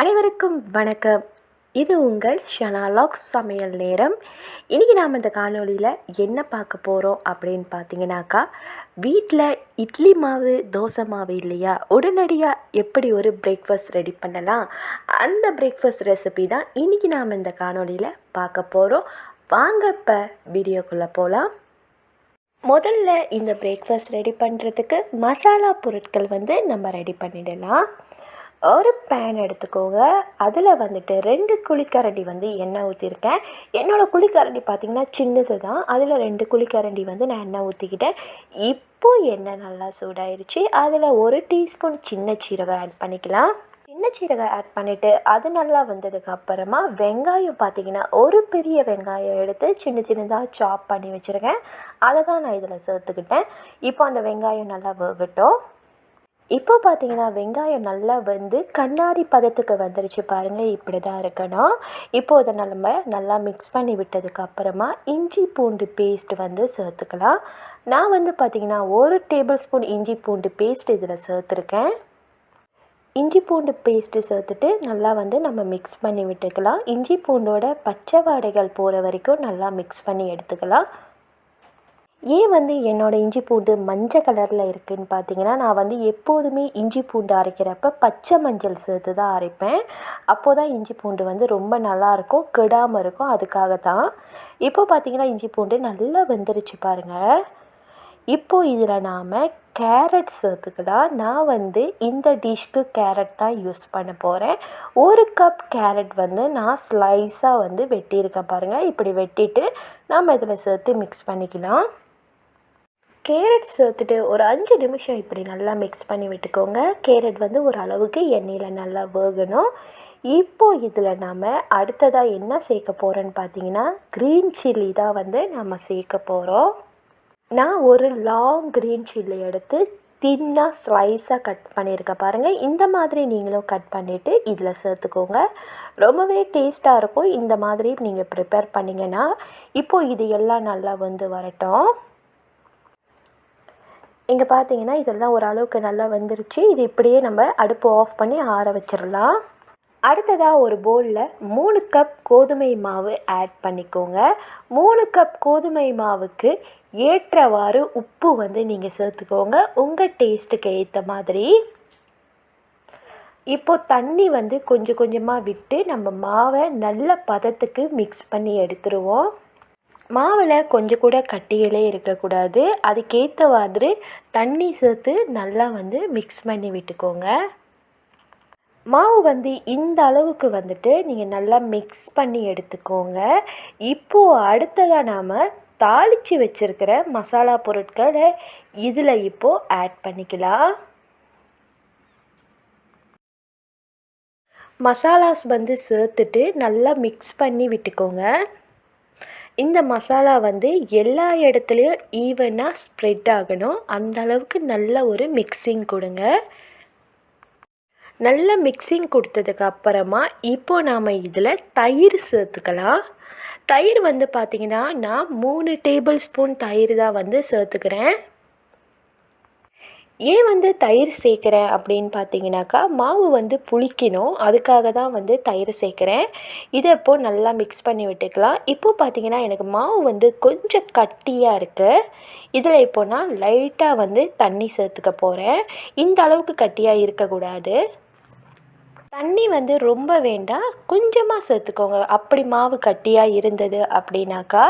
அனைவருக்கும் வணக்கம். இது உங்கள் ஷனா சமையல் நேரம். இன்றைக்கி நாம் இந்த காணொளியில் என்ன பார்க்க போகிறோம் அப்படின்னு பார்த்தீங்கன்னாக்கா, வீட்டில் இட்லி மாவு தோசை மாவு இல்லையா, உடனடியாக எப்படி ஒரு பிரேக்ஃபாஸ்ட் ரெடி பண்ணலாம், அந்த பிரேக்ஃபாஸ்ட் ரெசிபி தான் இன்றைக்கி நாம் இந்த காணொளியில் பார்க்க போகிறோம். வாங்க இப்போ வீடியோக்குள்ளே போகலாம். முதல்ல இந்த பிரேக்ஃபாஸ்ட் ரெடி பண்ணுறதுக்கு மசாலா பொருட்கள் நம்ம ரெடி பண்ணிடலாம். ஒரு பேன் எடுத்துக்கோங்க. அதில் 2 குழிக்கரண்டி எண்ணெய் ஊற்றிருக்கேன். என்னோடய குழிக்கரண்டி பார்த்திங்கன்னா சின்னது தான். அதில் 2 குழிக்கரண்டி நான் எண்ணெய் ஊற்றிக்கிட்டேன். இப்போது எண்ணெய் நல்லா சூடாயிருச்சு. அதில் 1 டீஸ்பூன் சின்ன சீரகம் ஆட் பண்ணிக்கலாம். சின்ன சீரகம் ஆட் பண்ணிவிட்டு அது நல்லா வந்ததுக்கு அப்புறமா வெங்காயம் பார்த்திங்கன்னா ஒரு பெரிய வெங்காயம் எடுத்து சின்னதாக சாப் பண்ணி வச்சுருக்கேன். அதை தான் நான் இதில் சேர்த்துக்கிட்டேன். இப்போ அந்த வெங்காயம் நல்லா வேகட்டும். இப்போ பார்த்தீங்கன்னா வெங்காயம் நல்லா கண்ணாடி பதத்துக்கு வந்துருச்சு பாருங்கள். இப்படி தான் இருக்கணும். இப்போது அதை நம்ம நல்லா மிக்ஸ் பண்ணி விட்டதுக்கு அப்புறமா இஞ்சி பூண்டு பேஸ்ட் சேர்த்துக்கலாம். நான் பார்த்திங்கன்னா 1 டேபிள் ஸ்பூன் இஞ்சி பூண்டு பேஸ்ட் இதில் சேர்த்துருக்கேன். இஞ்சி பூண்டு பேஸ்ட்டு சேர்த்துட்டு நல்லா நம்ம மிக்ஸ் பண்ணி விட்டுக்கலாம். இஞ்சி பூண்டோட பச்சை வாடைகள் போகிற வரைக்கும் நல்லா மிக்ஸ் பண்ணி எடுத்துக்கலாம். ஏன் என்னோடய இஞ்சி பூண்டு மஞ்சள் கலரில் இருக்குதுன்னு பார்த்தீங்கன்னா, நான் எப்போதுமே இஞ்சி பூண்டு அரைக்கிறப்ப பச்சை மஞ்சள் சேர்த்து தான் அரைப்பேன். அப்போது தான் இஞ்சி பூண்டு ரொம்ப நல்லாயிருக்கும், கெடாமல் இருக்கும். அதுக்காக தான். இப்போது பார்த்திங்கன்னா இஞ்சி பூண்டு நல்லா வெந்துருச்சு பாருங்கள். இப்போது இதில் நாம் கேரட் சேர்த்துக்கலாம். நான் இந்த டிஷ்க்கு கேரட் தான் யூஸ் பண்ண போகிறேன். 1 கப் கேரட் நான் ஸ்லைஸாக வெட்டியிருக்கேன் பாருங்கள். இப்படி வெட்டிட்டு நாம் இதில் சேர்த்து மிக்ஸ் பண்ணிக்கலாம். கேரட் சேர்த்துட்டு ஒரு 5 நிமிஷம் இப்படி நல்லா மிக்ஸ் பண்ணி விட்டுக்கோங்க. கேரட் ஒரு அளவுக்கு எண்ணெயில் நல்லா வேகணும். இப்போது இதில் நாம் அடுத்ததாக என்ன சேர்க்க போகிறோன்னு பார்த்தீங்கன்னா, க்ரீன் சில்லி தான் நம்ம சேர்க்க போகிறோம். நான் ஒரு லாங் க்ரீன் சில்லி எடுத்து தின்னாக ஸ்லைஸாக கட் பண்ணியிருக்கேன் பாருங்கள். இந்த மாதிரி நீங்களும் கட் பண்ணிவிட்டு இதில் சேர்த்துக்கோங்க. ரொம்பவே டேஸ்ட்டாக இருக்கும் இந்த மாதிரி நீங்கள் ப்ரிப்பேர் பண்ணிங்கன்னா. இப்போது இது எல்லாம் நல்லா வரட்டும். இங்கே பார்த்தீங்கன்னா இதெல்லாம் ஓரளவுக்கு நல்லா வந்துருச்சு. இது இப்படியே நம்ம அடுப்பு ஆஃப் பண்ணி ஆற வச்சிடலாம். அடுத்ததாக ஒரு பவுலில் 3 கப் கோதுமை மாவு ஆட் பண்ணிக்கோங்க. 3 கப் கோதுமை மாவுக்கு ஏற்றவாறு உப்பு நீங்கள் சேர்த்துக்கோங்க, உங்கள் டேஸ்ட்டுக்கு ஏற்ற மாதிரி. இப்போது தண்ணி கொஞ்சம் கொஞ்சமாக விட்டு நம்ம மாவை நல்ல பதத்துக்கு மிக்ஸ் பண்ணி எடுத்துருவோம். மாவில் கொஞ்சம் கூட கட்டிகளே இருக்கக்கூடாது. அதுக்கேற்ற மாதிரி தண்ணி சேர்த்து நல்லா மிக்ஸ் பண்ணி விட்டுக்கோங்க. மாவு இந்த அளவுக்கு நீங்கள் நல்லா மிக்ஸ் பண்ணி எடுத்துக்கோங்க. இப்போது அடுத்ததாக நாம் தாளித்து வச்சுருக்கிற மசாலா பொருட்களை இதில் இப்போது ஆட் பண்ணிக்கலாம். மசாலாஸ் சேர்த்துட்டு நல்லா மிக்ஸ் பண்ணி விட்டுக்கோங்க. இந்த மசாலா எல்லா இடத்துலையும் ஈவனாக ஸ்ப்ரெட் ஆகணும். அந்த அளவுக்கு நல்ல ஒரு மிக்சிங் கொடுங்க. நல்ல மிக்சிங் கொடுத்ததுக்கு அப்புறமா இப்போது நாம் இதில் தயிர் சேர்த்துக்கலாம். தயிர் பார்த்திங்கன்னா நான் 3 டேபிள் ஸ்பூன் தயிர் தான் சேர்த்துக்கிறேன். ஏன் தயிர் சேர்க்குறேன் அப்படின்னு பார்த்தீங்கன்னாக்கா, மாவு புளிக்கணும். அதுக்காக தான் தயிர் சேர்க்குறேன். இதை இப்போது நல்லா மிக்ஸ் பண்ணி விட்டுக்கலாம். இப்போது பார்த்தீங்கன்னா எனக்கு மாவு கொஞ்சம் கட்டியாக இருக்குது. இதில் இப்போது நான் லைட்டாக தண்ணி சேர்த்துக்க போகிறேன். இந்த அளவுக்கு கட்டியாக இருக்கக்கூடாது. தண்ணி ரொம்ப வேண்டாம், கொஞ்சமாக சேர்த்துக்கோங்க. அப்படி மாவு கட்டியாக இருந்தது அப்படின்னாக்கா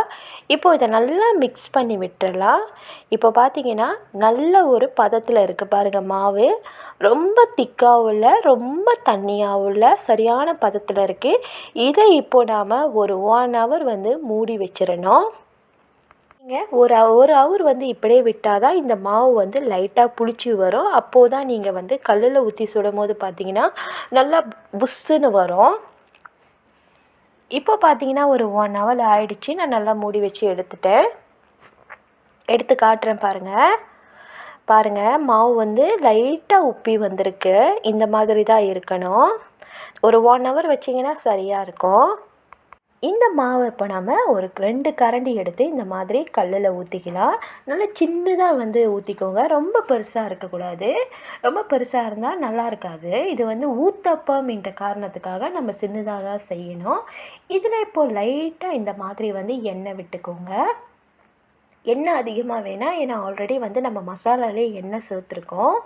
இப்போது இதை நல்லா மிக்ஸ் பண்ணி விட்டுறலாம். இப்போ பார்த்தீங்கன்னா நல்ல ஒரு பதத்தில் இருக்குது பாருங்கள். மாவு ரொம்ப திக்காகவும் இல்லை, ரொம்ப தண்ணியாகவும் இல்லை, சரியான பதத்தில் இருக்குது. இதை இப்போது நாம் ஒரு 1 ஹவர் மூடி வச்சிடணும். நீங்கள் ஒரு ஹவர் இப்படியே விட்டால் தான் இந்த மாவு லைட்டாக புளிச்சு வரும். அப்போது தான் நீங்கள் கல்லில் ஊற்றி சுடும் போது பார்த்தீங்கன்னா நல்லா புஷ்ஷுன்னு வரும். இப்போ பார்த்தீங்கன்னா ஒரு 1 ஹவர் ஆகிடுச்சு. நான் நல்லா மூடி வச்சு எடுத்து காட்டுறேன் பாருங்கள். மாவு லைட்டாக உப்பி வந்திருக்கு. இந்த மாதிரி தான் இருக்கணும். ஒரு 1 ஹவர் வச்சிங்கன்னா சரியாக இருக்கும். இந்த மாவை இப்போ நம்ம ஒரு 2 கரண்டி எடுத்து இந்த மாதிரி கல்லில் ஊற்றிக்கலாம். நல்லா சின்னதாக ஊற்றிக்கோங்க. ரொம்ப பெருசாக இருக்கக்கூடாது. ரொம்ப பெருசாக இருந்தால் நல்லா இருக்காது. இது ஊத்தப்பம் என்ற காரணத்துக்காக நம்ம சின்னதாக தான் செய்யணும். இதில் இப்போது லைட்டாக இந்த மாதிரி எண்ணெய் விட்டுக்கோங்க. எண்ணெய் அதிகமாக வேணாம், ஏன்னா ஆல்ரெடி நம்ம மசாலாலே எண்ணெய் சேர்த்துருக்கோம்.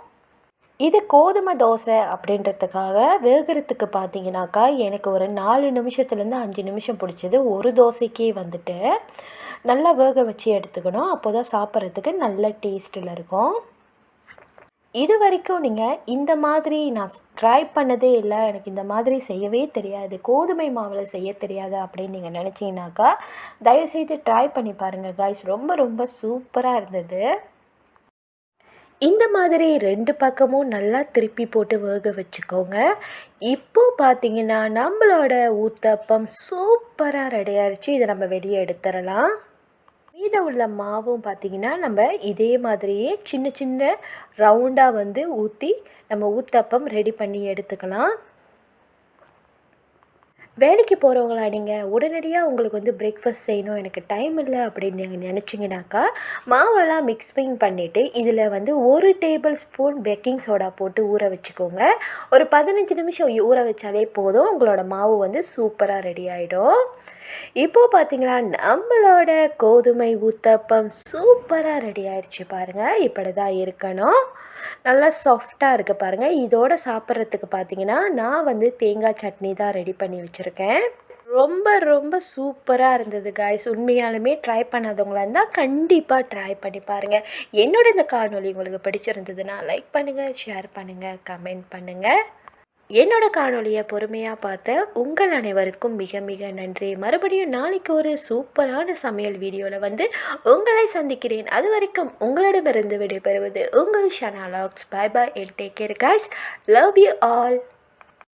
இது கோதுமை தோசை அப்படின்றதுக்காக வேகிறதுக்கு பார்த்தீங்கன்னாக்கா எனக்கு ஒரு 4 நிமிஷத்துலேருந்து 5 நிமிஷம் பிடிச்சது. ஒரு தோசைக்கே நல்லா வேக வச்சு எடுத்துக்கணும். அப்போ தான் சாப்பிட்றதுக்கு நல்ல டேஸ்ட்டில் இருக்கும். இது வரைக்கும் நீங்கள் இந்த மாதிரி நான் ட்ரை பண்ணதே இல்லை, எனக்கு இந்த மாதிரி செய்யவே தெரியாது, கோதுமை மாவில் செய்ய தெரியாது அப்படின்னு நீங்கள் நினச்சிங்கனாக்கா தயவுசெய்து ட்ரை பண்ணி பாருங்கள் காய்ஸ். ரொம்ப ரொம்ப சூப்பராக இருந்தது. இந்த மாதிரி 2 பக்கமும் நல்லா திருப்பி போட்டு வேக வச்சுக்கோங்க. இப்போது பார்த்தீங்கன்னா நம்மளோட ஊத்தப்பம் சூப்பராக ரெடி ஆகிடுச்சு. இதை நம்ம வெளியே எடுத்துடலாம். மீதம் உள்ள மாவும் பார்த்திங்கன்னா நம்ம இதே மாதிரியே சின்ன சின்ன ரவுண்டாக ஊற்றி நம்ம ஊத்தப்பம் ரெடி பண்ணி எடுத்துக்கலாம். வேலைக்கு போகிறவங்களா நீங்கள் உடனடியாக உங்களுக்கு பிரேக்ஃபாஸ்ட் செய்யணும், எனக்கு டைம் இல்லை அப்படின்னு நீங்கள் நினச்சிங்கனாக்கா மாவெல்லாம் மிக்ஸிங் பண்ணிவிட்டு இதில் 1 டேபிள் ஸ்பூன் பேக்கிங் சோடா போட்டு ஊற வச்சுக்கோங்க. ஒரு 15 நிமிஷம் ஊற வச்சாலே போதும், உங்களோட மாவு சூப்பராக ரெடி ஆகிடும். இப்போது பார்த்தீங்கன்னா நம்மளோட கோதுமை ஊத்தப்பம் சூப்பராக ரெடி ஆயிடுச்சு பாருங்கள். இப்படி தான் இருக்கணும். நல்லா சாஃப்டாக இருக்குது பாருங்கள். இதோடு சாப்பிட்றதுக்கு பார்த்தீங்கன்னா நான் தேங்காய் சட்னி தான் ரெடி பண்ணி வச்சுருக்கேன். ரொம்ப ரொம்ப சூப்பராக இருந்தது காய்ஸ். உண்மையாலுமே ட்ரை பண்ணாதவங்களா இருந்தால் கண்டிப்பாக ட்ரை பண்ணி பாருங்கள். என்னோட இந்த காணொலி உங்களுக்கு பிடிச்சிருந்ததுன்னா லைக் பண்ணுங்கள், ஷேர் பண்ணுங்கள், கமெண்ட் பண்ணுங்கள். என்னோட காணொலியை பொறுமையாக பார்த்த உங்கள் அனைவருக்கும் மிக மிக நன்றி. மறுபடியும் நாளைக்கு ஒரு சூப்பரான சமையல் வீடியோவில் உங்களை சந்திக்கிறேன். அது வரைக்கும் உங்களிடமிருந்து விடைபெறுவது உங்கள் ஷனா லாக்ஸ். Bye bye, take care guys. Love you all.